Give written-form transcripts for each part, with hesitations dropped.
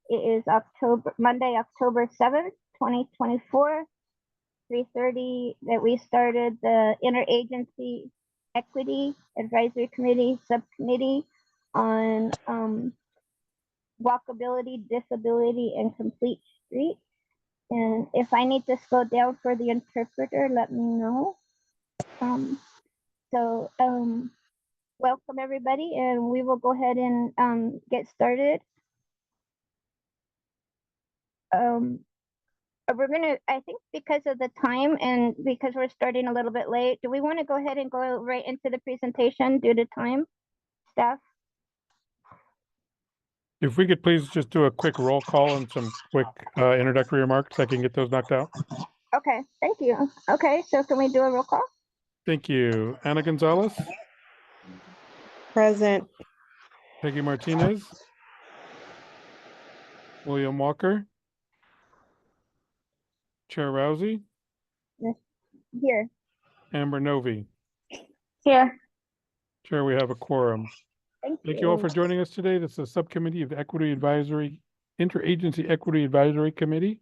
It is Monday, October 7th, 2024, 3:30 that we started the Interagency Equity Advisory Committee Subcommittee on Walkability, Disability, and Complete Streets. And if I need to slow down for the interpreter, let me know. Welcome everybody, and we will go ahead and get started. We're gonna, I think because of the time and because we're starting a little bit late, do we want to go ahead and go right into the presentation due to time, staff? If we could please just do a quick roll call and some quick introductory remarks, I can get those knocked out. Okay, thank you. Okay, so can we do a roll call? Thank you. Ana Gonzalez. Present. Peggy Martinez. William Walker. Chair Rousey. Here. Amber Novi. Here. Chair, we have a quorum. Thank you all for joining us today. This is a subcommittee of the Interagency Equity Advisory Committee.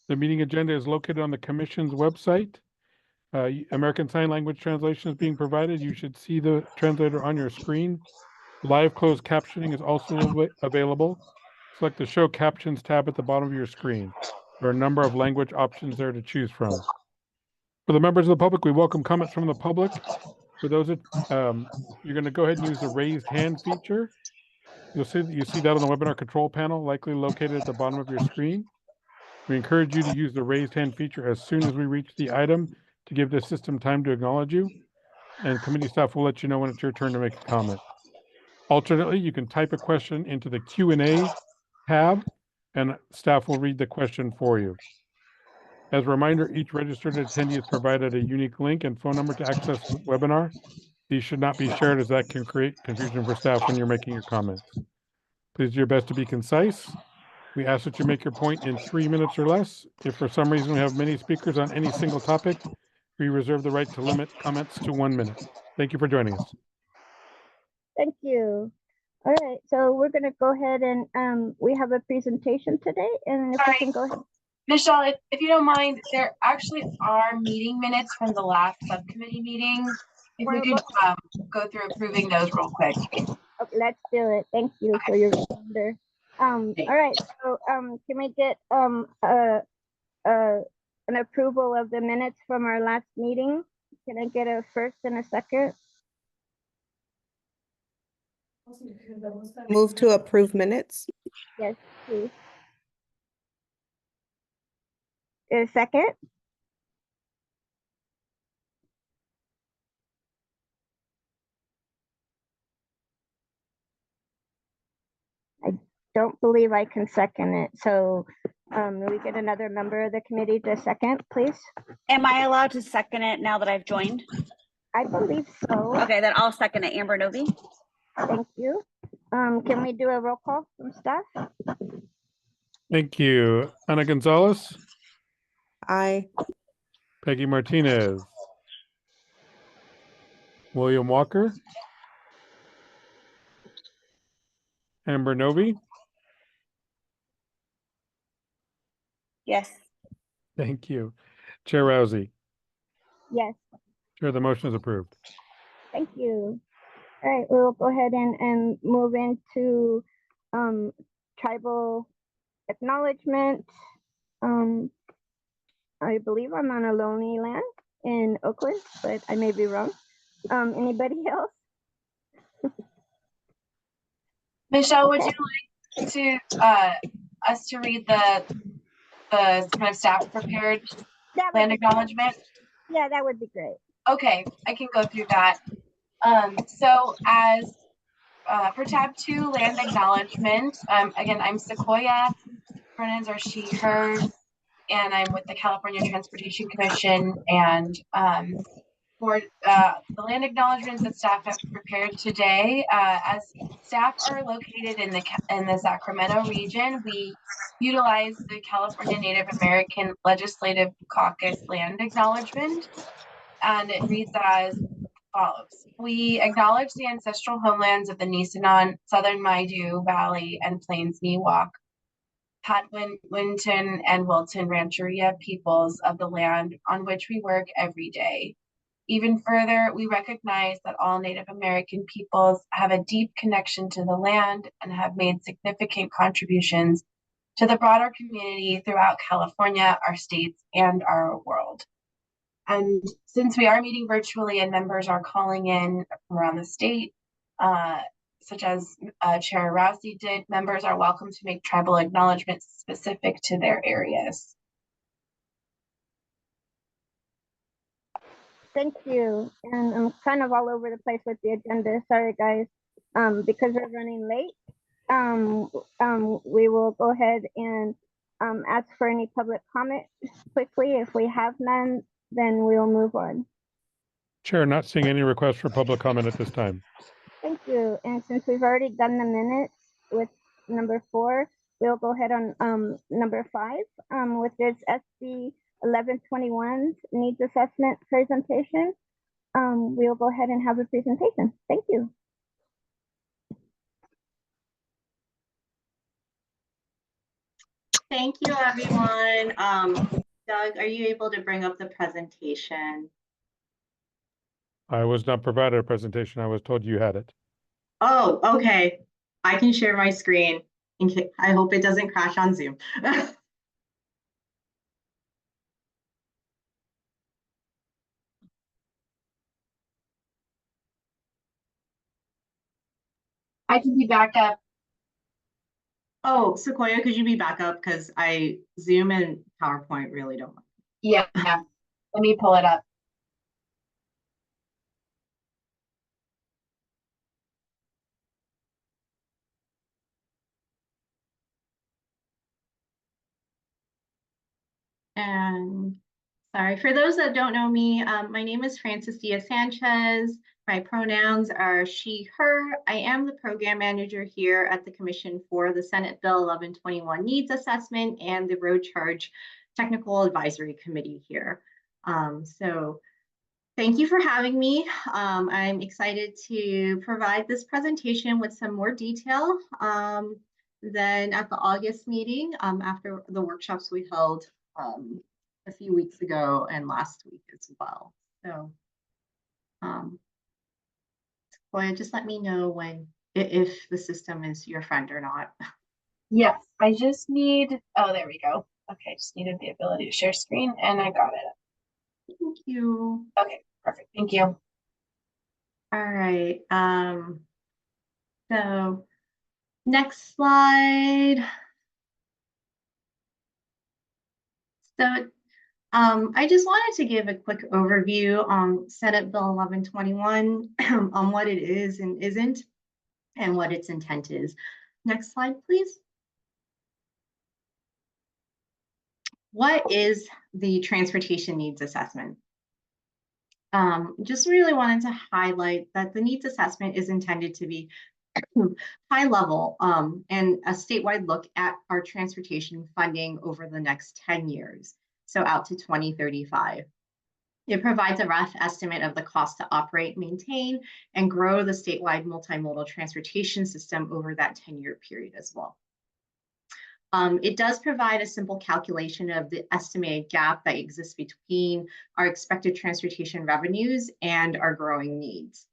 The meeting agenda is located on the Commission's website. American Sign Language translation is being provided. You should see the translator on your screen. Live closed captioning is also available. Select the Show Captions tab at the bottom of your screen. There are a number of language options there to choose from. For the members of the public, we welcome comments from the public. For those that you're going to go ahead and use the raised hand feature. You see that on the webinar control panel, likely located at the bottom of your screen. We encourage you to use the raised hand feature as soon as we reach the item to give the system time to acknowledge you. And committee staff will let you know when it's your turn to make a comment. Alternately, you can type a question into the Q&A tab and staff will read the question for you. As a reminder, each registered attendee is provided a unique link and phone number to access the webinar. These should not be shared as that can create confusion for staff when you're making your comments. Please do your best to be concise. We ask that you make your point in 3 minutes or less. If for some reason we have many speakers on any single topic, we reserve the right to limit comments to 1 minute. Thank you for joining us. Thank you. All right, so we're going to go ahead and we have a presentation today, and if we can go ahead. Michelle, if you don't mind, there actually are meeting minutes from the last subcommittee meeting. If we could go through approving those real quick. Okay, let's do it. Thank you for your reminder. All right, so can we get an approval of the minutes from our last meeting? Can I get a first and a second? Move to approve minutes. Yes, please. A second? I don't believe I can second it. So we get another member of the committee to second, please. Am I allowed to second it now that I've joined? I believe so. Okay, then I'll second it. Amber Novi. Thank you. Can we do a roll call from staff? Thank you. Ana Gonzalez. Aye. Peggy Martinez. William Walker. Amber Novi. Yes. Thank you. Chair Rousey. Yes. Chair, the motion is approved. Thank you. All right, we'll go ahead and move into tribal acknowledgement. I believe I'm on a lonely land in Oakland, but I may be wrong. Anybody else? Michelle, would you like to us to read the kind of staff prepared land acknowledgement? Yeah, that would be great. Okay, I can go through that. So as for tab 2, land acknowledgement, again, I'm Sequoia, pronouns are she, her, and I'm with the California Transportation Commission. And for the land acknowledgements that staff have prepared today, as staff are located in the Sacramento region, we utilize the California Native American Legislative Caucus land acknowledgement, and it reads as follows. We acknowledge the ancestral homelands of the Nisenan, Southern Maidu Valley, and Plains Miwok, Patwin and Wilton Rancheria peoples of the land on which we work every day. Even further, we recognize that all Native American peoples have a deep connection to the land and have made significant contributions to the broader community throughout California, our states, and our world. And since we are meeting virtually and members are calling in from around the state, such as Chair Rousey did, members are welcome to make tribal acknowledgements specific to their areas. Thank you. And I'm kind of all over the place with the agenda. Sorry, guys. Because we're running late, we will go ahead and ask for any public comment quickly. If we have none, then we'll move on. Chair, not seeing any requests for public comment at this time. Thank you. And since we've already done the minutes with number 4, we'll go ahead on number 5, which is SB 1121's needs assessment presentation. We'll go ahead and have a presentation. Thank you. Thank you, everyone. Doug, are you able to bring up the presentation? I was not provided a presentation. I was told you had it. Oh, okay. I can share my screen. I hope it doesn't crash on Zoom. I can be back up. Oh, Sequoia, could you be back up? Because Zoom and PowerPoint really don't work. Yeah, let me pull it up. And sorry, for those that don't know me, my name is Francis Diaz-Sanchez. My pronouns are she, her. I am the program manager here at the Commission for the Senate Bill 1121 Needs Assessment and the Road Charge Technical Advisory Committee here. So thank you for having me. I'm excited to provide this presentation with some more detail than at the August meeting after the workshops we held a few weeks ago and last week as well. So Sequoia, just let me know if the system is your friend or not. Yes, I just need, oh, there we go. Okay, just needed the ability to share screen and I got it. Thank you. Okay, perfect. Thank you. All right. So next slide. So I just wanted to give a quick overview on Senate Bill 1121 on what it is and isn't and what its intent is. Next slide, please. What is the transportation needs assessment? Just really wanted to highlight that the needs assessment is intended to be high level and a statewide look at our transportation funding over the next 10 years, so out to 2035. It provides a rough estimate of the cost to operate, maintain, and grow the statewide multimodal transportation system over that 10-year period as well. It does provide a simple calculation of the estimated gap that exists between our expected transportation revenues and our growing needs.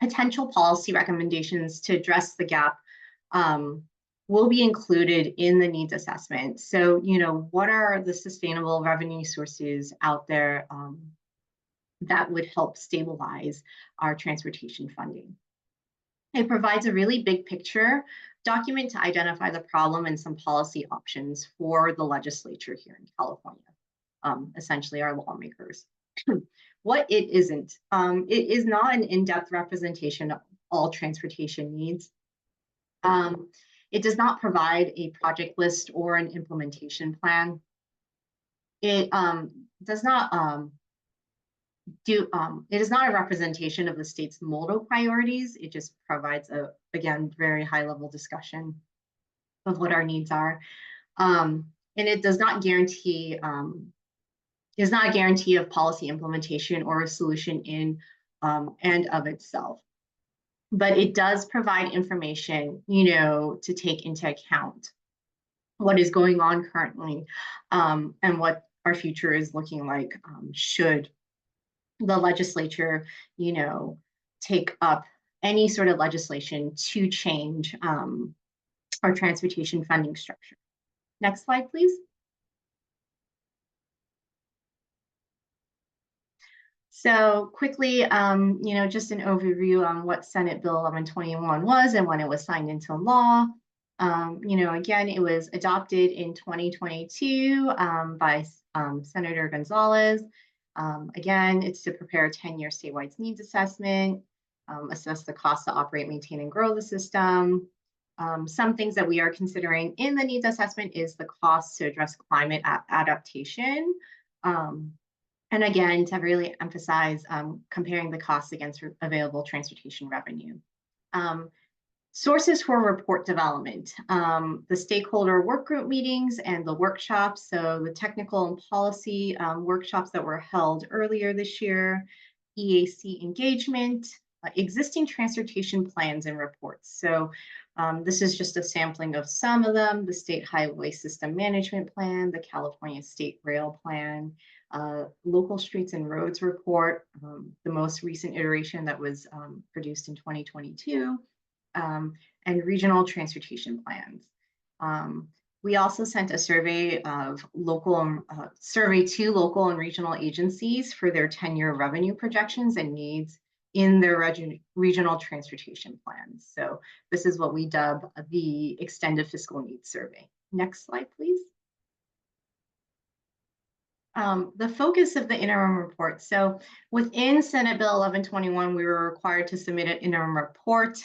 Potential policy recommendations to address the gap will be included in the needs assessment. So, what are the sustainable revenue sources out there that would help stabilize our transportation funding? It provides a really big picture document to identify the problem and some policy options for the legislature here in California, essentially our lawmakers. What it isn't, it is not an in-depth representation of all transportation needs. It does not provide a project list or an implementation plan. It does not it is not a representation of the state's modal priorities. It just provides again, very high level discussion of what our needs are. And it does not guarantee, is not a guarantee of policy implementation or a solution in and of itself. But it does provide information, to take into account what is going on currently, and what our future is looking like, should the legislature, take up any sort of legislation to change our transportation funding structure. Next slide, please. So quickly, just an overview on what Senate Bill 1121 was and when it was signed into law. Again, it was adopted in 2022 by Senator Gonzalez. Again, it's to prepare a 10-year statewide needs assessment, assess the cost to operate, maintain, and grow the system. Some things that we are considering in the needs assessment is the cost to address climate adaptation. And again, to really emphasize comparing the costs against available transportation revenue. Sources for report development, the stakeholder work group meetings and the workshops. So the technical and policy workshops that were held earlier this year, EAC engagement, existing transportation plans and reports. So this is just a sampling of some of them: the State Highway System Management Plan, the California State Rail Plan, Local Streets and Roads Report, the most recent iteration that was produced in 2022, and regional transportation plans. We also sent a survey of survey to local and regional agencies for their 10-year revenue projections and needs in their regional transportation plans. So this is what we dub the Extended Fiscal Needs Survey. Next slide, please. The focus of the interim report. So within Senate Bill 1121, we were required to submit an interim report.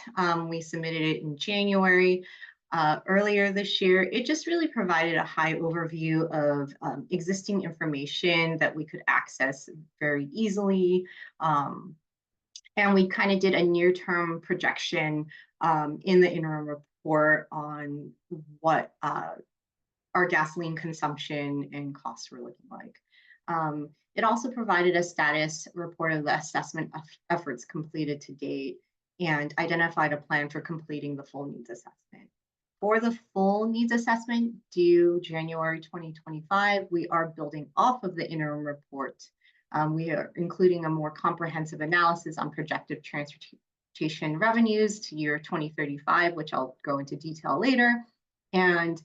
We submitted it in January. Earlier this year, it just really provided a high overview of existing information that we could access very easily. And we kind of did a near-term projection in the interim report on what our gasoline consumption and costs were looking like. It also provided a status report of the assessment efforts completed to date and identified a plan for completing the full needs assessment. For the full needs assessment due January 2025, we are building off of the interim report. We are including a more comprehensive analysis on projected transportation revenues to year 2035, which I'll go into detail later, and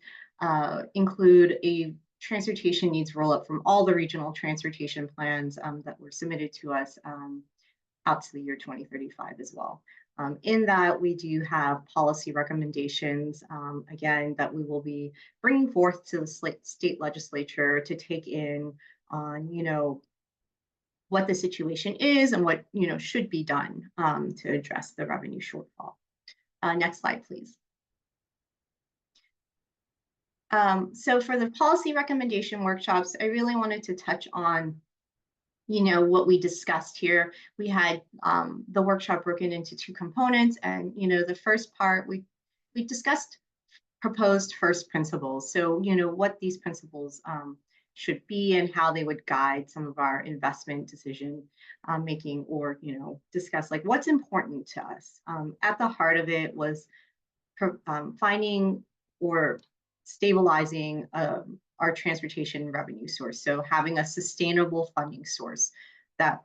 include a transportation needs roll-up from all the regional transportation plans that were submitted to us out to the year 2035 as well. In that, we do have policy recommendations, again, that we will be bringing forth to the state legislature to take in on, what the situation is and what, should be done to address the revenue shortfall. Next slide, please. So for the policy recommendation workshops, I really wanted to touch on, what we discussed here. We had the workshop broken into two components, and, the first part, we discussed proposed first principles. So, what these principles should be and how they would guide some of our investment decision making, or, discuss like what's important to us. At the heart of it was finding or stabilizing our transportation revenue source. So having a sustainable funding source that,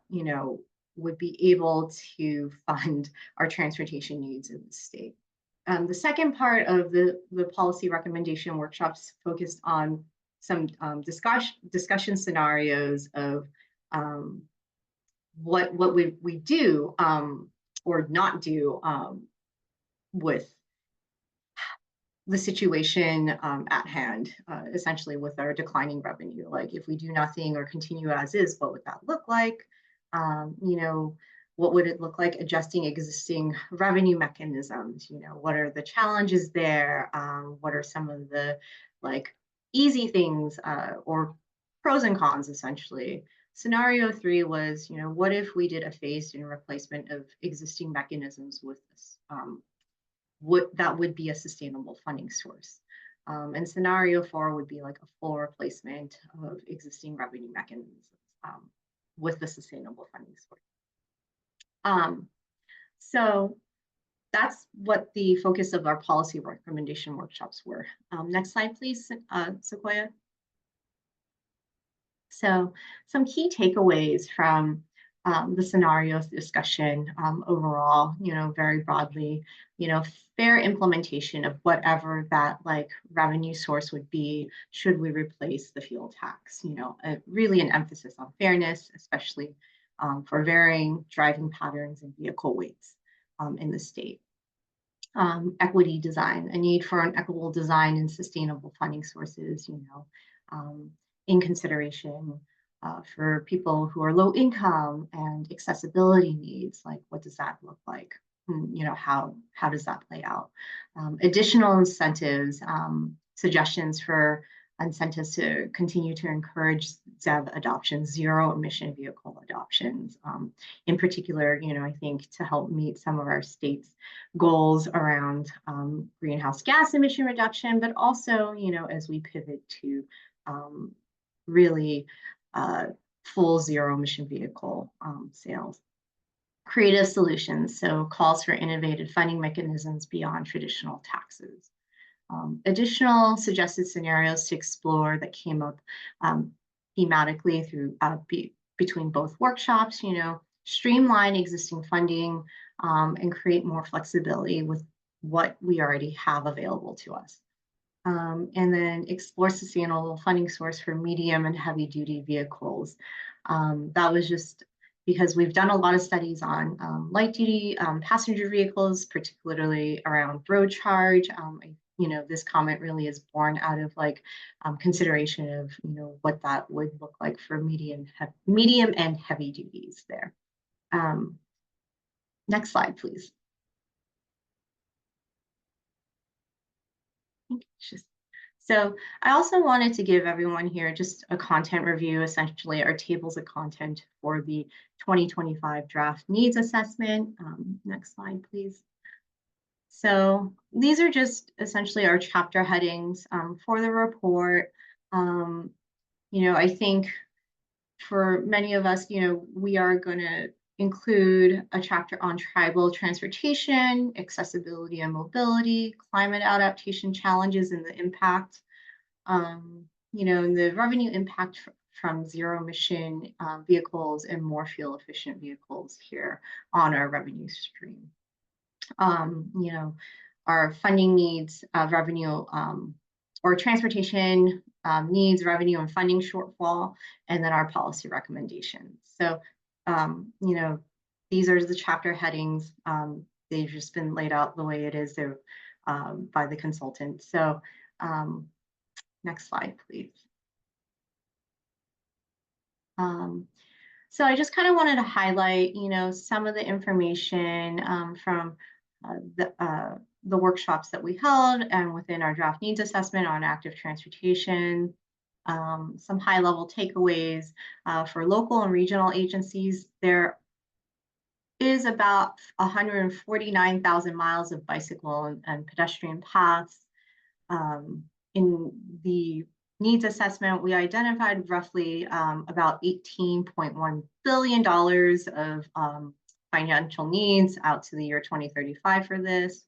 would be able to fund our transportation needs in the state. The second part of the policy recommendation workshops focused on some discussion scenarios of what we do or not do with the situation at hand, essentially with our declining revenue. Like if we do nothing or continue as is, what would that look like? What would it look like adjusting existing revenue mechanisms? What are the challenges there? What are some of the easy things or pros and cons essentially? Scenario 3 was, what if we did a phased in replacement of existing mechanisms with this? That would be a sustainable funding source. And scenario 4 would be like a full replacement of existing revenue mechanisms with the sustainable funding source. So that's what the focus of our policy recommendation workshops were. Next slide, please, Sequoia. So some key takeaways from the scenarios discussion overall, very broadly, fair implementation of whatever that revenue source would be should we replace the fuel tax, really an emphasis on fairness, especially for varying driving patterns and vehicle weights in the state. Equity design, a need for an equitable design and sustainable funding sources, in consideration for people who are low income and accessibility needs, like what does that look like? How does that play out? Additional incentives, suggestions for incentives to continue to encourage ZEV adoption, zero emission vehicle adoptions. In particular, I think to help meet some of our state's goals around greenhouse gas emission reduction, but also, as we pivot to really full zero emission vehicle sales. Creative solutions, so calls for innovative funding mechanisms beyond traditional taxes. Additional suggested scenarios to explore that came up thematically through between both workshops, streamline existing funding and create more flexibility with what we already have available to us. And then explore sustainable funding source for medium and heavy duty vehicles. That was just because we've done a lot of studies on light duty passenger vehicles, particularly around road charge. This comment really is born out of consideration of what that would look like for medium and heavy duties there. Next slide, please. So I also wanted to give everyone here just a content review, essentially our tables of content for the 2025 draft needs assessment. Next slide, please. So these are just essentially our chapter headings for the report. I think for many of us, we are going to include a chapter on tribal transportation, accessibility and mobility, climate adaptation challenges and the impact, and the revenue impact from zero emission vehicles and more fuel efficient vehicles here on our revenue stream. Our funding needs, revenue, or transportation needs, revenue and funding shortfall, and then our policy recommendations. So, these are the chapter headings. They've just been laid out the way it is there by the consultant. So, next slide, please. So I just kind of wanted to highlight, some of the information from the workshops that we held and within our draft needs assessment on active transportation. Some high-level takeaways for local and regional agencies. There is about 149,000 miles of bicycle and pedestrian paths. In the needs assessment, we identified roughly about $18.1 billion of financial needs out to the year 2035 for this.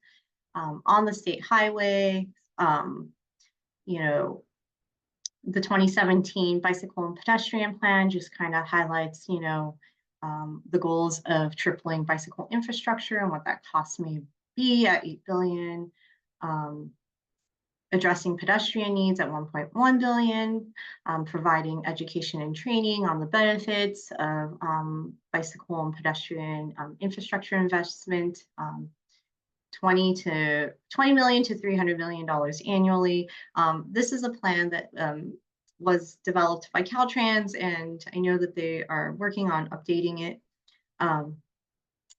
On the state highway, the 2017 bicycle and pedestrian plan just kind of highlights, the goals of tripling bicycle infrastructure and what that cost may be at $8 billion. Addressing pedestrian needs at $1.1 billion, providing education and training on the benefits of bicycle and pedestrian infrastructure investment, $20 million to $300 million annually. This is a plan that was developed by Caltrans, and I know that they are working on updating it.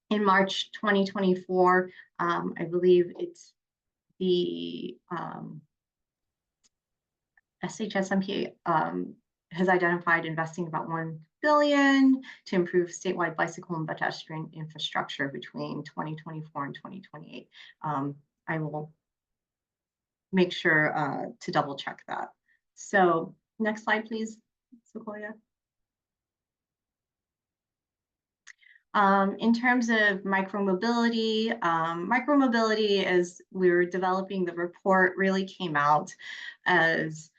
In March 2024, I believe it's the SHSMP has identified investing about $1 billion to improve statewide bicycle and pedestrian infrastructure between 2024 and 2028. I will make sure to double check that. So next slide, please, Sequoia. In terms of micromobility, as we were developing the report, really came out as,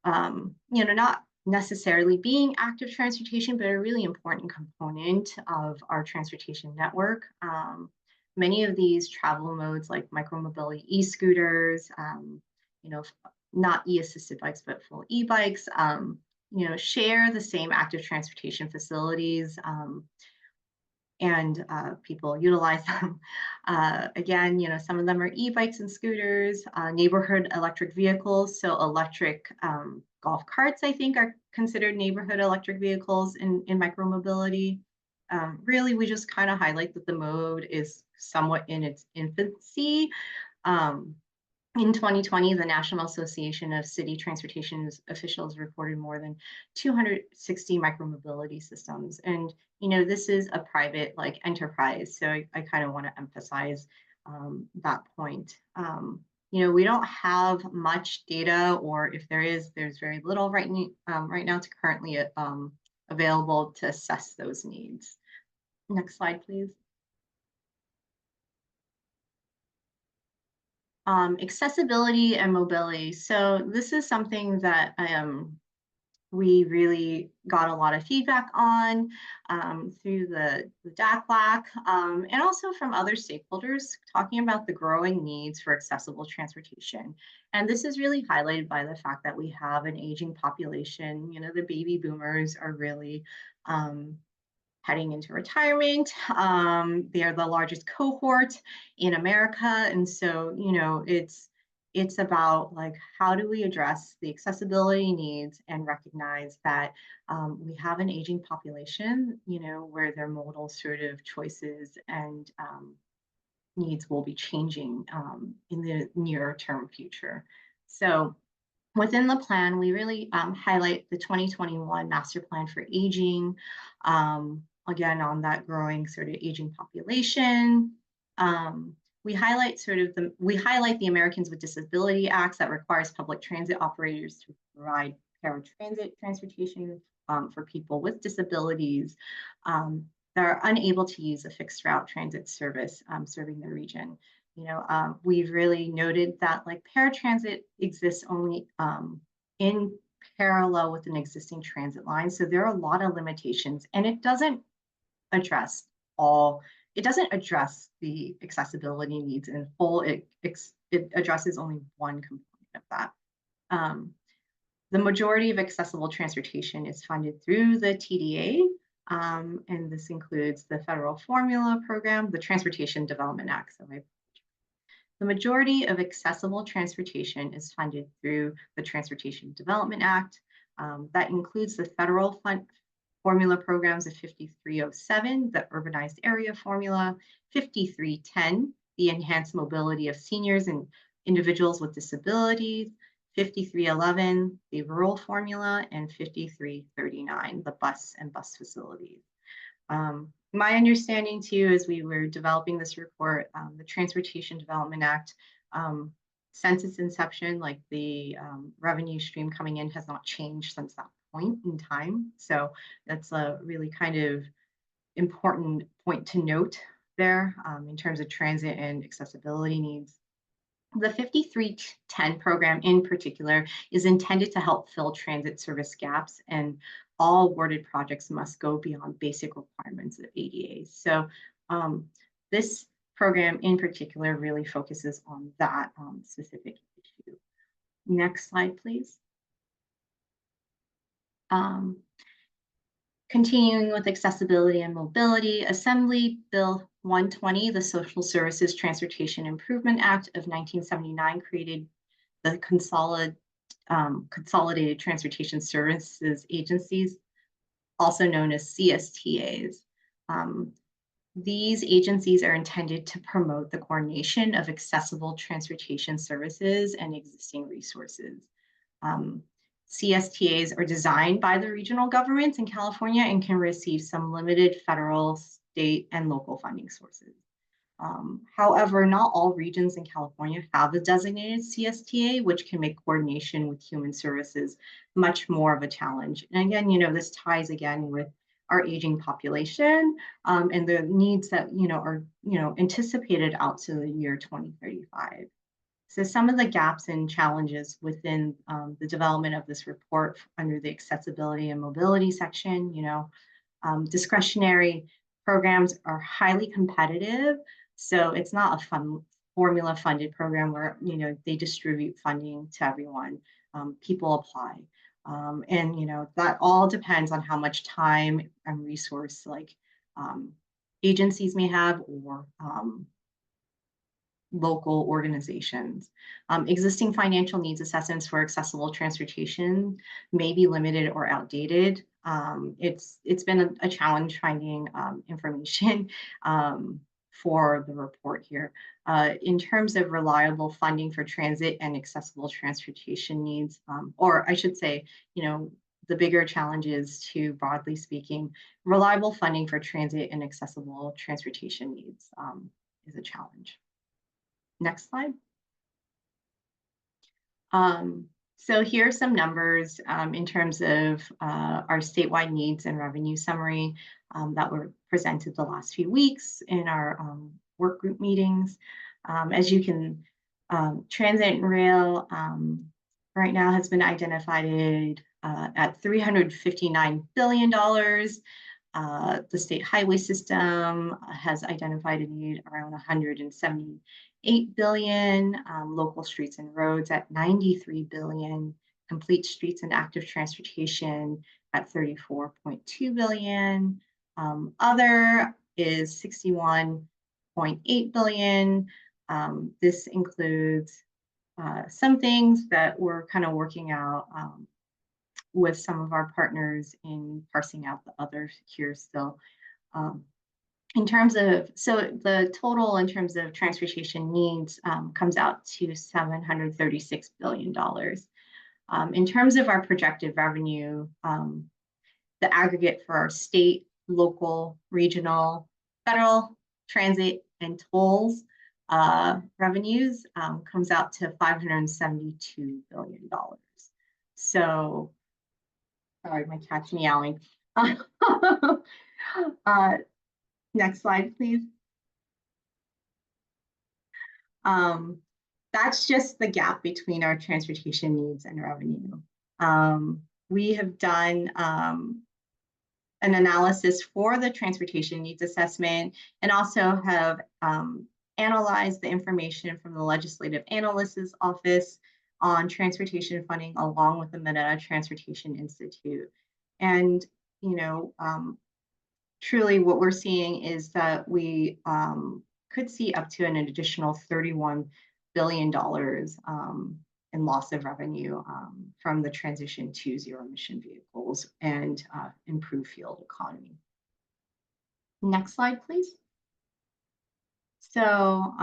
not necessarily being active transportation, but a really important component of our transportation network. Many of these travel modes like micromobility e-scooters, not e-assisted bikes, but full e-bikes, share the same active transportation facilities, and people utilize them. Again, some of them are e-bikes and scooters, neighborhood electric vehicles. So electric golf carts, I think, are considered neighborhood electric vehicles in micromobility. Really, we just kind of highlight that the mode is somewhat in its infancy. In 2020, the National Association of City Transportation Officials reported more than 260 micromobility systems. And, this is a private enterprise. So I kind of want to emphasize that point. We don't have much data, or if there is, there's very little right now to currently available to assess those needs. Next slide, please. Accessibility and mobility. So this is something that we really got a lot of feedback on through the DACLAC and also from other stakeholders talking about the growing needs for accessible transportation. And this is really highlighted by the fact that we have an aging population. The baby boomers are really heading into retirement. They are the largest cohort in America. And so, it's about how do we address the accessibility needs and recognize that we have an aging population, where their modal sort of choices and needs will be changing in the near term future. So within the plan, we really highlight the 2021 Master Plan for Aging, again, on that growing sort of aging population. We highlight the Americans with Disability Acts that requires public transit operators to provide paratransit transportation for people with disabilities that are unable to use a fixed route transit service serving the region. We've really noted that paratransit exists only in parallel with an existing transit line. So there are a lot of limitations, and it doesn't address the accessibility needs in full. It addresses only one component of that. The majority of accessible transportation is funded through the TDA, and this includes the federal formula program, the Transportation Development Act. The majority of accessible transportation is funded through the Transportation Development Act. That includes the federal formula programs of 5307, the Urbanized Area Formula, 5310, the Enhanced Mobility of Seniors and Individuals with Disabilities, 5311, the Rural Formula, and 5339, the Bus and Bus Facilities. My understanding too, as we were developing this report, the Transportation Development Act, since its inception, the revenue stream coming in has not changed since that point in time. So that's a really kind of important point to note there in terms of transit and accessibility needs. The 5310 program in particular is intended to help fill transit service gaps, and all awarded projects must go beyond basic requirements of ADA. So this program in particular really focuses on that specific issue. Next slide, please. Continuing with accessibility and mobility, Assembly Bill 120, the Social Services Transportation Improvement Act of 1979, created the Consolidated Transportation Services Agencies, also known as CSTAs. These agencies are intended to promote the coordination of accessible transportation services and existing resources. CSTAs are designed by the regional governments in California and can receive some limited federal, state, and local funding sources. However, not all regions in California have a designated CSTA, which can make coordination with human services much more of a challenge. And again, this ties again with our aging population and the needs that are anticipated out to the year 2035. So some of the gaps and challenges within the development of this report under the accessibility and mobility section, discretionary programs are highly competitive. So it's not a formula funded program where, they distribute funding to everyone. People apply. And, that all depends on how much time and resource agencies may have or local organizations. Existing financial needs assessments for accessible transportation may be limited or outdated. It's been a challenge finding information for the report here. In terms of reliable funding for transit and accessible transportation needs, or I should say, the bigger challenge is to, broadly speaking, reliable funding for transit and accessible transportation needs is a challenge. Next slide. So here are some numbers in terms of our statewide needs and revenue summary that were presented the last few weeks in our work group meetings. As you can, transit and rail right now has been identified at $359 billion. The state highway system has identified a need around 178 billion, local streets and roads at 93 billion, complete streets and active transportation at 34.2 billion. Other is 61.8 billion. This includes some things that we're kind of working out with some of our partners in parsing out the others here still. In terms of, so the total in terms of transportation needs comes out to $736 billion. In terms of our projected revenue, the aggregate for our state, local, regional, federal, transit, and tolls revenues comes out to $572 billion. So, sorry, my cat's meowing. Next slide, please. That's just the gap between our transportation needs and revenue. We have done an analysis for the transportation needs assessment and also have analyzed the information from the Legislative Analyst's Office on transportation funding along with the Meta Transportation Institute. And, truly what we're seeing is that we could see up to an additional $31 billion in loss of revenue from the transition to zero emission vehicles and improve fuel economy. Next slide, please. So,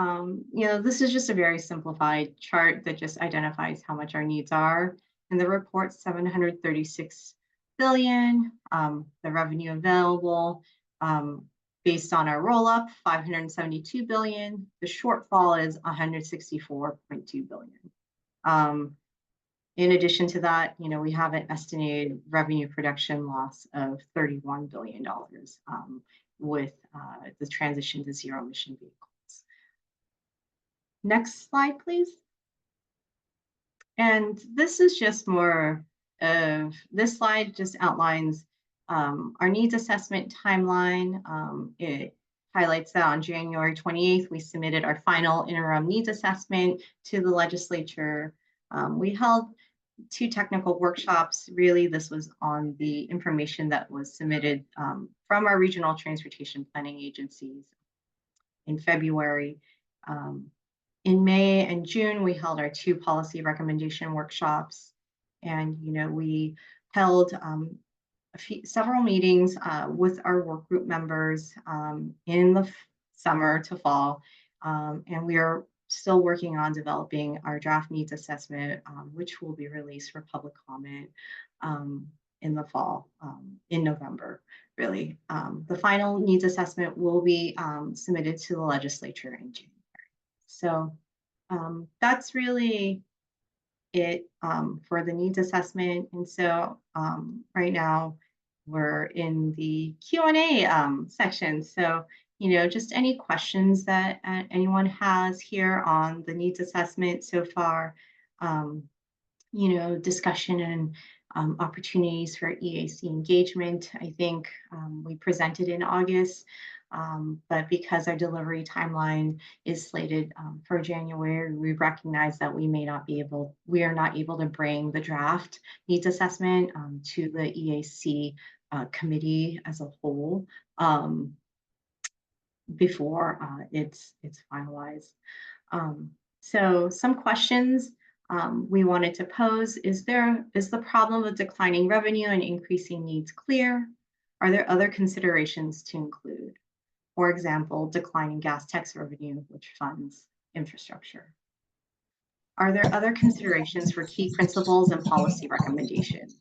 this is just a very simplified chart that just identifies how much our needs are. In the report, 736 billion, the revenue available based on our roll up, 572 billion. The shortfall is 164.2 billion. In addition to that, we have an estimated revenue production loss of $31 billion with the transition to zero emission vehicles. Next slide, please. And this is just more of, this slide just outlines our needs assessment timeline. It highlights that on January 28th, we submitted our final interim needs assessment to the legislature. We held 2 technical workshops. Really, this was on the information that was submitted from our regional transportation planning agencies in February. In May and June, we held our 2 policy recommendation workshops. And, we held several meetings with our work group members in the summer to fall. And we are still working on developing our draft needs assessment, which will be released for public comment in the fall, in November, really. The final needs assessment will be submitted to the legislature in January. So that's really it for the needs assessment. And so right now, we're in the Q&A section. So, just any questions that anyone has here on the needs assessment so far, discussion and opportunities for EAC engagement. I think we presented in August, but because our delivery timeline is slated for January, we recognize that we are not able to bring the draft needs assessment to the EAC committee as a whole before it's finalized. So some questions we wanted to pose: is the problem of declining revenue and increasing needs clear? Are there other considerations to include? For example, declining gas tax revenue, which funds infrastructure. Are there other considerations for key principles and policy recommendations?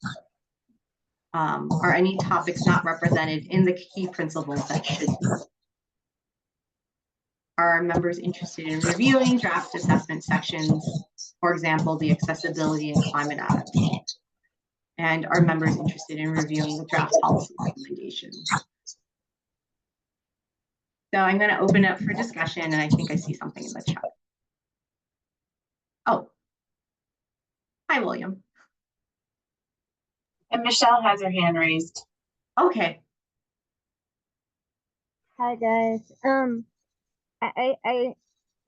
Are any topics not represented in the key principles that should be? Are members interested in reviewing draft assessment sections, for example, the accessibility and climate adaptation? And are members interested in reviewing the draft policy recommendations? So I'm going to open up for discussion, and I think I see something in the chat. Oh, hi, William. And Michelle has her hand raised. Okay. Hi guys.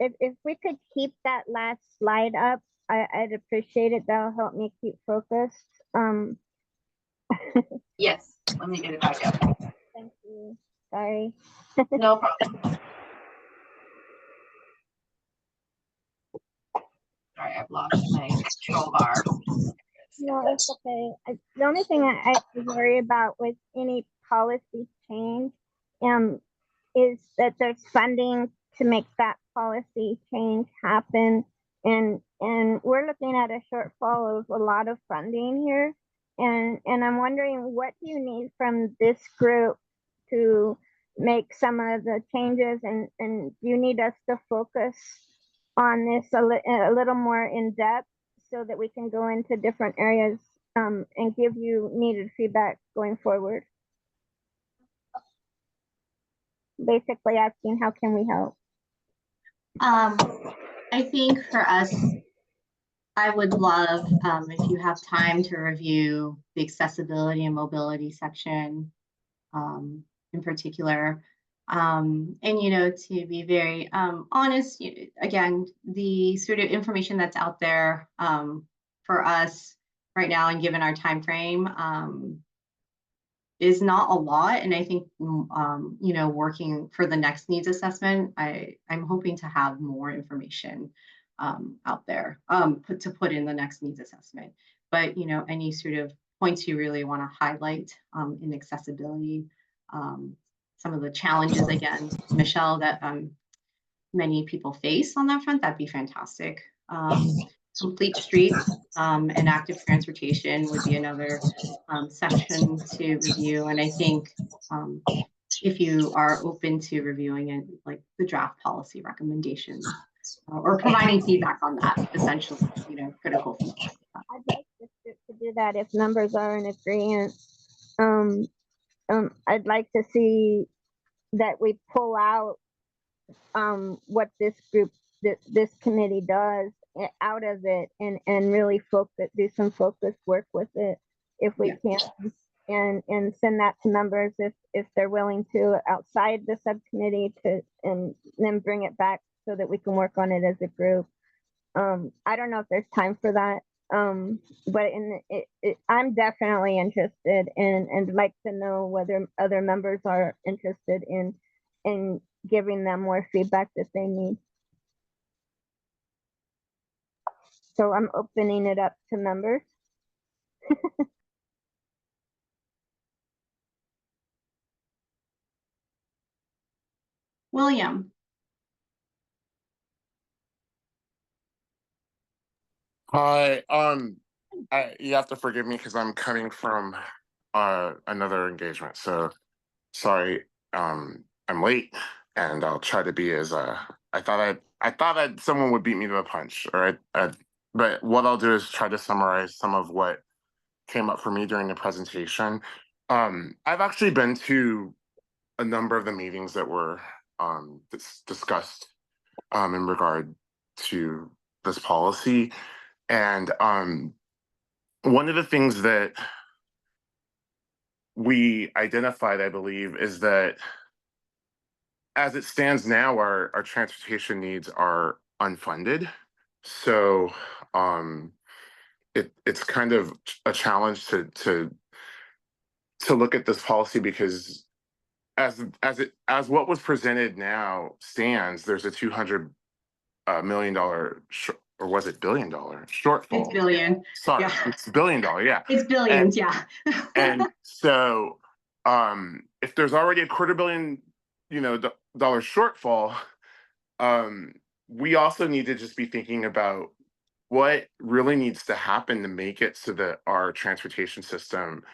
If we could keep that last slide up, I'd appreciate it. That'll help me keep focused. Yes, let me get it back up. Thank you. Sorry. No problem. Sorry, I've lost my control bar. No, it's okay. The only thing I worry about with any policy change is that there's funding to make that policy change happen. And we're looking at a shortfall of a lot of funding here. And I'm wondering, what do you need from this group to make some of the changes? And do you need us to focus on this a little more in depth, so that we can go into different areas and give you needed feedback going forward? Basically asking, how can we help? I think for us, I would love if you have time to review the accessibility and mobility section in particular. And, to be very honest, again, the sort of information that's out there for us right now, and given our time frame, is not a lot. And I think, working for the next needs assessment, I'm hoping to have more information out there to put in the next needs assessment. But, any sort of points you really want to highlight in accessibility, some of the challenges, again, Michelle, that many people face on that front, that'd be fantastic. Complete streets and active transportation would be another section to review. And I think if you are open to reviewing it, like the draft policy recommendations or providing feedback on that, essentially, critical feedback. I'd like to do that if members are in agreement. I'd like to see that we pull out what this group, this committee does out of it, and really do some focused work with it if we can, and send that to members if they're willing to, outside the subcommittee, and then bring it back so that we can work on it as a group. I don't know if there's time for that, but I'm definitely interested and like to know whether other members are interested in giving them more feedback that they need. So I'm opening it up to members. William. Hi, you have to forgive me because I'm coming from another engagement. So sorry, I'm late, and I'll try to be as I thought someone would beat me to the punch. All right, but what I'll do is try to summarize some of what came up for me during the presentation. I've actually been to a number of the meetings that were discussed in regard to this policy. And one of the things that we identified, I believe, is that as it stands now, our transportation needs are unfunded. So it's kind of a challenge to look at this policy, because as what was presented now stands, there's a $200 million or was it $1 billion shortfall? It's billion. Sorry, Yeah. it's $1 billion. Yeah, It's billions, yeah. and so if there's already $250 million, dollar shortfall, we also need to just be thinking about what really needs to happen to make it so that our transportation system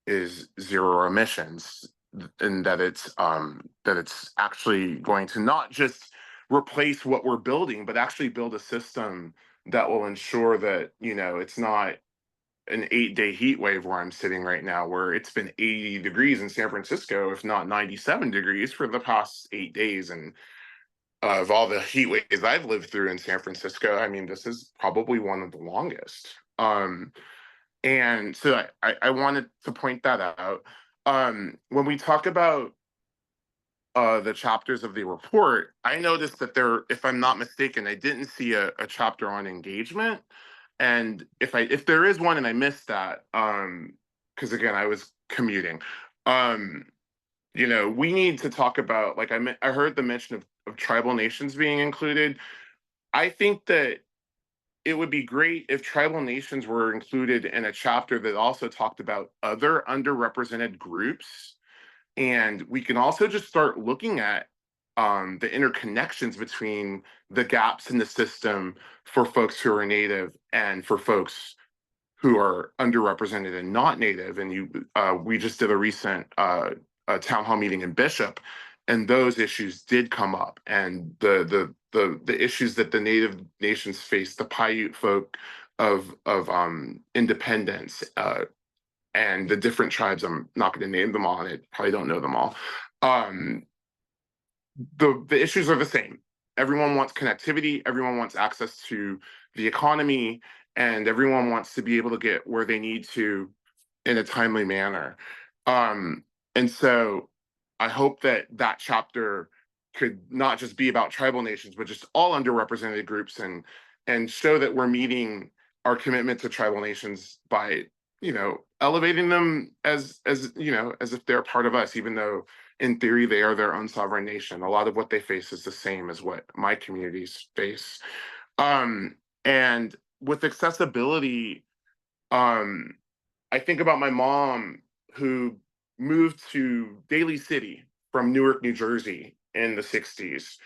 is zero emissions, and that it's actually going to not just replace what we're building, but actually build a system that will ensure that it's not an 8-day heat wave where I'm sitting right now, where it's been 80 degrees in San Francisco, if not 97 degrees for the past 8 days. And of all the heat waves I've lived through in San Francisco, I mean, this is probably one of the longest. And so I wanted to point that out. When we talk about the chapters of the report, I noticed that there, if I'm not mistaken, I didn't see a chapter on engagement. And if there is one and I missed that, because again, I was commuting, we need to talk about, like I heard the mention of tribal nations being included. I think that it would be great if tribal nations were included in a chapter that also talked about other underrepresented groups. And we can also just start looking at the interconnections between the gaps in the system for folks who are Native and for folks who are underrepresented and not Native. And we just did a recent town hall meeting in Bishop, and those issues did come up. And the issues that the Native nations face, the Paiute folk of Independence, and the different tribes, I'm not going to name them all, and I probably don't know them all. The issues are the same. Everyone wants connectivity, everyone wants access to the economy, and everyone wants to be able to get where they need to in a timely manner. And so I hope that chapter could not just be about tribal nations, but just all underrepresented groups, and show that we're meeting our commitment to tribal nations by elevating them as if they're part of us, even though in theory they are their own sovereign nation. A lot of what they face is the same as what my communities face. And with accessibility, I think about my mom, who moved to Daly City from Newark, New Jersey in the 60s.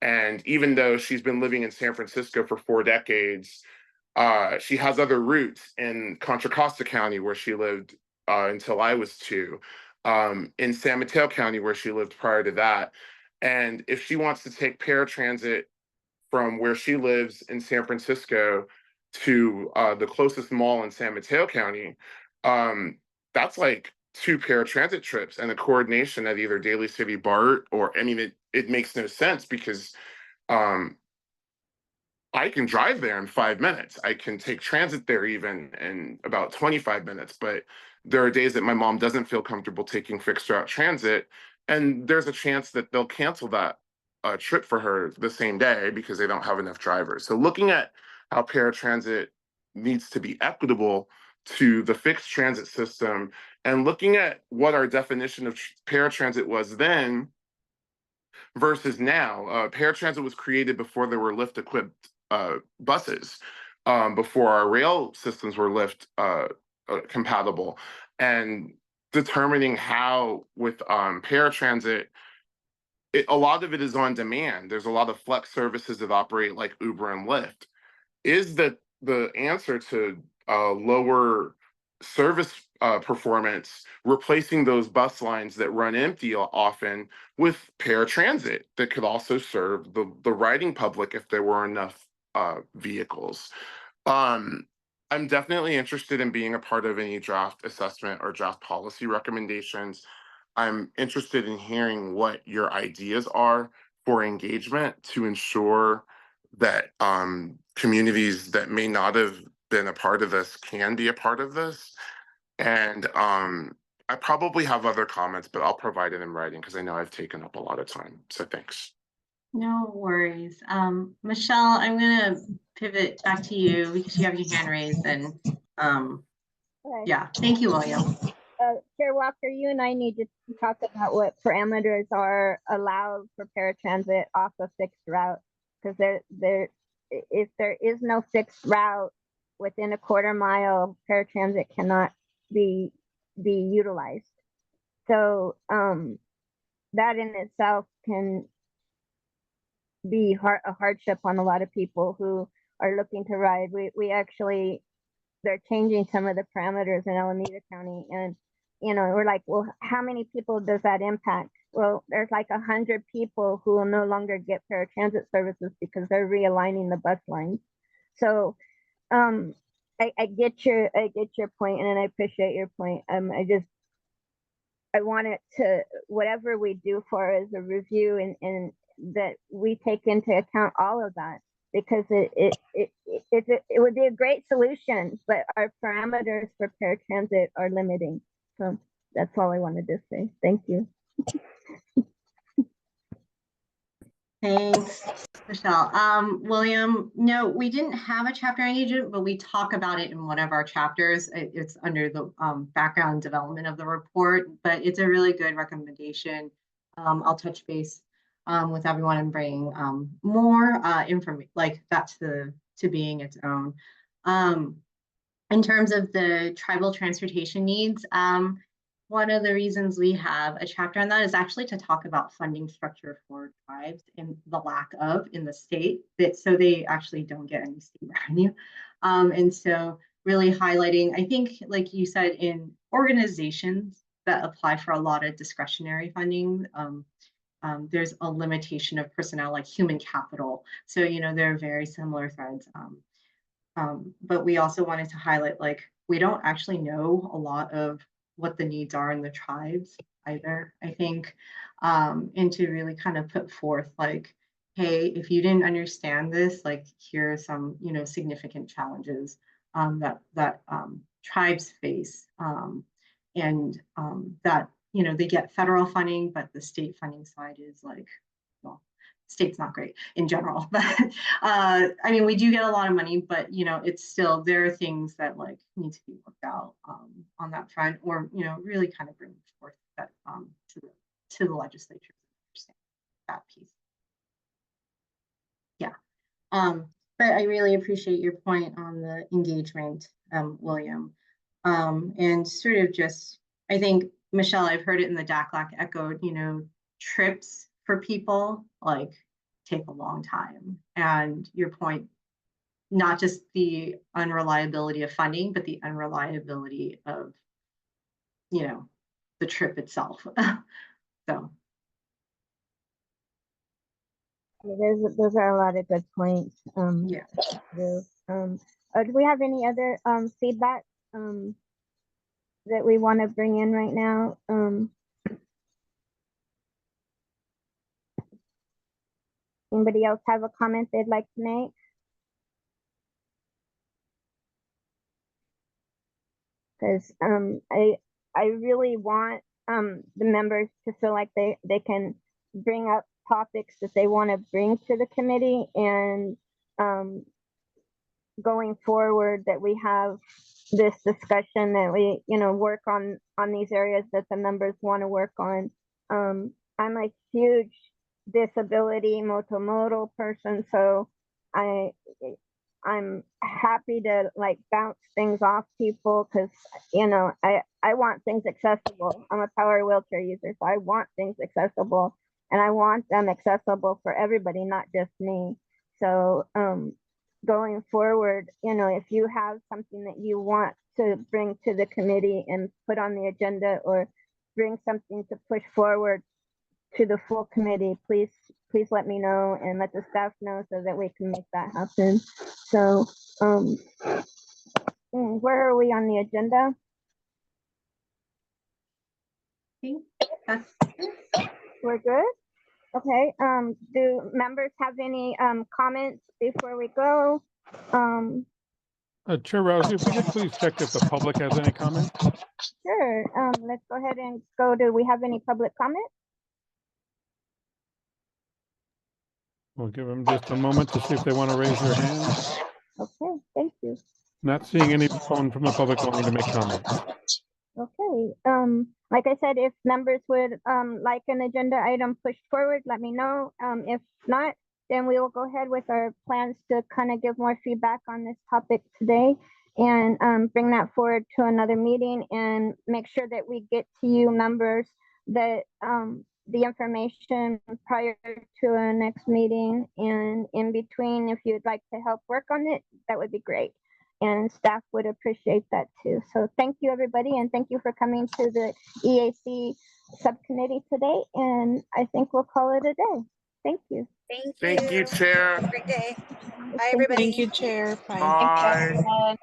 And even though she's been living in San Francisco for 4 decades, she has other roots in Contra Costa County, where she lived until I was 2, in San Mateo County, where she lived prior to that. And if she wants to take paratransit from where she lives in San Francisco to the closest mall in San Mateo County, that's like 2 paratransit trips and a coordination at either Daly City BART, or, I mean, it makes no sense, because I can drive there in 5 minutes. I can take transit there even in about 25 minutes. But there are days that my mom doesn't feel comfortable taking fixed route transit, and there's a chance that they'll cancel that trip for her the same day because they don't have enough drivers. So looking at how paratransit needs to be equitable to the fixed transit system, and looking at what our definition of paratransit was then versus now. Paratransit was created before there were lift-equipped buses, before our rail systems were lift compatible, and determining how with paratransit, a lot of it is on demand. There's a lot of flex services that operate like Uber and Lyft. Is the answer to lower service performance replacing those bus lines that run empty often with paratransit that could also serve the riding public if there were enough vehicles? I I'm definitely interested in being a part of any draft assessment or draft policy recommendations. I'm interested in hearing what your ideas are for engagement to ensure that communities that may not have been a part of this can be a part of this. And I probably have other comments, but I'll provide it in writing because I know I've taken up a lot of time. So thanks. No worries. Michelle, I'm gonna pivot back to you because you have your hand raised and Okay. yeah, thank you, William. Chair Walker, you and I need to talk about what parameters are allowed for paratransit off a fixed route. Because if there is no fixed route within a quarter mile, paratransit cannot be utilized. So that in itself can be a hardship on a lot of people who are looking to ride. We actually, they're changing some of the parameters in Alameda County, and we're like, well, how many people does that impact? Well, there's like 100 people who will no longer get paratransit services because they're realigning the bus lines. So I get your point, and I appreciate your point. I want it to, whatever we do for as a review, and that we take into account all of that, because it would be a great solution, but our parameters for paratransit are limiting. So that's all I wanted to say. Thank you. Thanks, Michelle. William, no, we didn't have a chapter engagement, but we talk about it in one of our chapters. It's under the background development of the report, but it's a really good recommendation. I'll touch base with everyone and bring more information like that to being its own. In terms of the tribal transportation needs, one of the reasons we have a chapter on that is actually to talk about funding structure for tribes and the lack of in the state, so they actually don't get any state revenue. And so really highlighting, I think, like you said, in organizations that apply for a lot of discretionary funding, there's a limitation of personnel, like human capital. So, there are very similar threads. But we also wanted to highlight, like, we don't actually know a lot of what the needs are in the tribes either, I think, and to really kind of put forth, like, hey, if you didn't understand this, like, here are some, significant challenges that tribes face, and that, they get federal funding, but the state funding side is like, well, state's not great in general, but I mean, we do get a lot of money, but it's still, there are things that like need to be worked out on that front, or really kind of bring forth that to the legislature to understand that piece. Yeah, but I really appreciate your point on the engagement, William, and sort of just, I think, Michelle, I've heard it in the DACLAC echoed, trips for people like take a long time, and your point, not just the unreliability of funding, but the unreliability of the trip itself. So Those are a lot of good points. yeah. Do we have any other feedback that we want to bring in right now? Anybody else have a comment they'd like to make? Because I really want the members to feel like they can bring up topics that they want to bring to the committee, and going forward that we have this discussion, that we work on these areas that the members want to work on. I'm a huge disability multimodal person, so I'm happy to like bounce things off people, because I want things accessible. I'm a power wheelchair user, so I want things accessible, and I want them accessible for everybody, not just me. So going forward, if you have something that you want to bring to the committee and put on the agenda, or bring something to push forward to the full committee, please let me know and let the staff know so that we can make that happen. So Where are we on the agenda? think that's We're good? Okay, do members have any, comments before we go? Chair Rousey, if we could please check if the public has any comments? Sure, let's go ahead and go. Do we have any public comment? We'll give them just a moment to see if they want to raise their hand. Okay, thank you. Not seeing anyone from the public wanting to make comments. Okay, like I said, if members would, like an agenda item pushed forward, let me know. If not, then we will go ahead with our plans to kind of give more feedback on this topic today and, bring that forward to another meeting and make sure that we get to you members that, the information prior to our next meeting, and in between, if you'd like to help work on it, that would be great. And staff would appreciate that too. So thank you, everybody, and thank you for coming to the EAC subcommittee today. And I think we'll call it a day. Thank you. Thank you, Chair. Great day. Thank Bye, everybody. Thank you, Chair. Bye. Bye. Everyone.